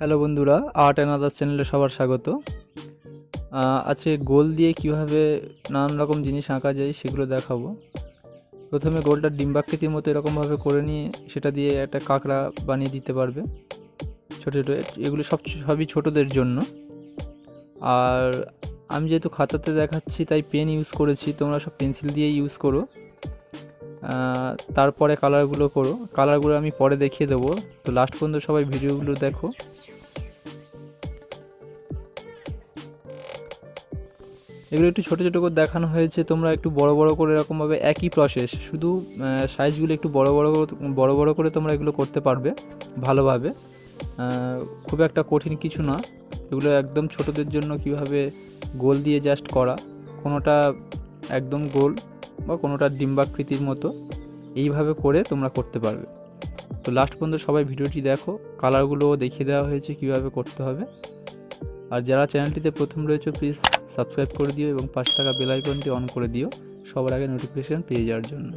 Hello বন্ধুরা, art and others চ্যানেলে সবার স্বাগত। আজকে গোল দিয়ে কিভাবে নানান রকম জিনিস আঁকা যায় সেগুলো দেখাবো। প্রথমে গোলটা ডিম্বাকৃতির মতো এরকমভাবে করে নিয়ে সেটা দিয়ে একটা কাঁকড়া বানিয়ে দিতে পারবে ছোটো ছোটো। এগুলো সবই ছোটোদের জন্য। আর আমি যেহেতু খাতাতে দেখাচ্ছি তাই পেন ইউজ করেছি, তোমরা সব পেন্সিল দিয়ে ইউজ করো। তারপরে কালারগুলো আমি পরে দেখিয়ে দেবো, তো লাস্ট পর্যন্ত সবাই ভিডিওগুলো দেখো। এগুলো একটু ছোটো ছোটো করে দেখানো হয়েছে, তোমরা একটু বড় বড় করে এরকমভাবে একই প্রসেস, শুধু সাইজগুলো একটু বড় বড় করে তোমরা এগুলো করতে পারবে ভালোভাবে। খুব একটা কঠিন কিছু না, এগুলো একদম ছোটোদের জন্য। কিভাবে গোল দিয়ে জাস্ট করা, কোনোটা একদম গোল বা কোনোটা ডিম্বাকৃতির মতো, এইভাবে করে তোমরা করতে পারবে। তো লাস্ট পর্যন্ত সবাই ভিডিওটি দেখো, কালারগুলোও দেখিয়ে দেওয়া হয়েছে কীভাবে করতে হবে। আর যারা চ্যানেলটিতে প্রথম রয়েছে প্লিজ সাবস্ক্রাইব করে দিও এবং পাশে থাকা বেল আইকনটি অন করে দিও সবার আগে নোটিফিকেশান পেয়ে যাওয়ার জন্য।